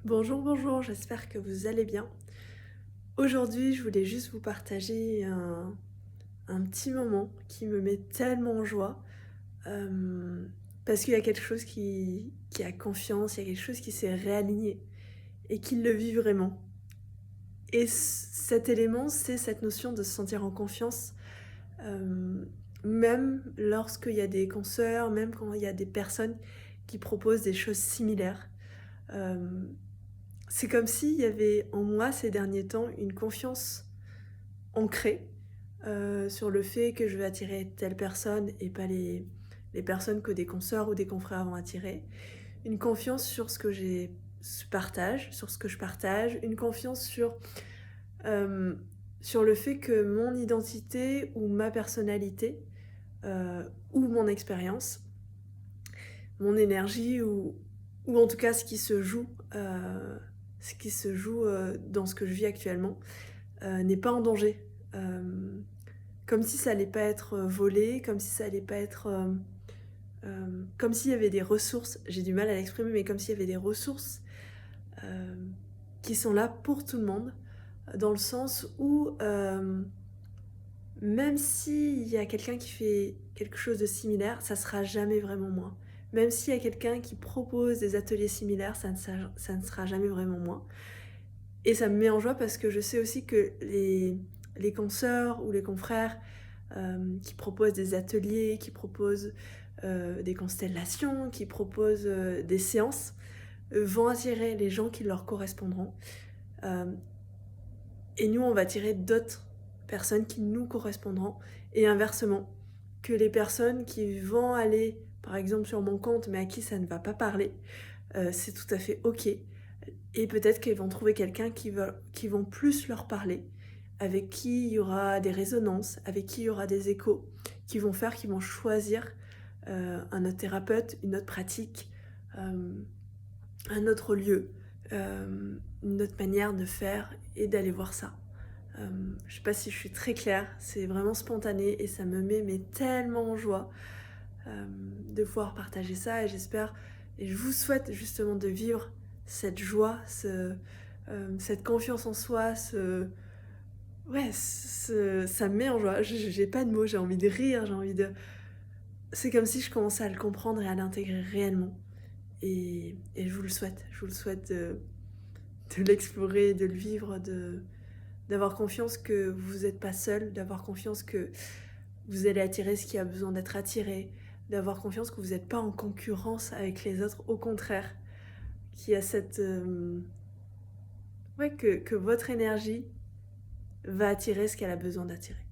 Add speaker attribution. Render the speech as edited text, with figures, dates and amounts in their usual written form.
Speaker 1: Bonjour, bonjour, j'espère que vous allez bien. Aujourd'hui, je voulais juste vous partager un petit moment qui me met tellement en joie, parce qu'il y a quelque chose qui a confiance, il y a quelque chose qui s'est réaligné et qui le vit vraiment. Et cet élément, c'est cette notion de se sentir en confiance, hem, même lorsqu'il y a des consoeurs, même quand il y a des personnes qui proposent des choses similaires. Hem C'est comme s'il y avait en moi ces derniers temps une confiance ancrée, sur le fait que je vais attirer telle personne et pas les personnes que des consoeurs ou des confrères vont attirer. Une confiance sur ce que sur ce que je partage, une confiance sur le fait que mon identité ou ma personnalité, ou mon expérience, mon énergie ou en tout cas ce qui se joue, dans ce que je vis actuellement, n'est pas en danger. Comme si ça allait pas être, volé, comme si ça allait pas être, comme s'il y avait des ressources, j'ai du mal à l'exprimer, mais comme s'il y avait des ressources, hem, qui sont là pour tout le monde, dans le sens où, même s'il y a quelqu'un qui fait quelque chose de similaire, ça sera jamais vraiment moi. Même s'il y a quelqu'un qui propose des ateliers similaires, ça ne sera jamais vraiment moi. Et ça me met en joie parce que je sais aussi que les consoeurs ou les confrères, qui proposent des ateliers, qui proposent, des constellations, qui proposent, des séances, vont attirer les gens qui leur correspondront. Hem Et nous, on va attirer d'autres personnes qui nous correspondront et inversement, que les personnes qui vont aller, par exemple, sur mon compte, mais à qui ça ne va pas parler, c'est tout à fait OK et peut-être qu'elles vont trouver quelqu'un qui vont plus leur parler, avec qui il y aura des résonances, avec qui il y aura des échos, qui vont faire qu'ils vont choisir, un autre thérapeute, une autre pratique, hem, un autre lieu, une autre manière de faire et d'aller voir ça. Je sais pas si je suis très claire, c'est vraiment spontané et ça me met mais tellement en joie, de pouvoir partager ça et j'espère et je vous souhaite justement de vivre cette joie, cette confiance en soi, ça me met en joie. J'ai pas de mots, j'ai envie de rire, j'ai envie de c'est comme si je commençais à le comprendre et à l'intégrer réellement et je vous le souhaite de l'explorer, de le vivre, d'avoir confiance que vous êtes pas seul, d'avoir confiance que vous allez attirer ce qui a besoin d'être attiré, d'avoir confiance que vous êtes pas en concurrence avec les autres, au contraire, qu'il y a ouais, que votre énergie va attirer ce qu'elle a besoin d'attirer.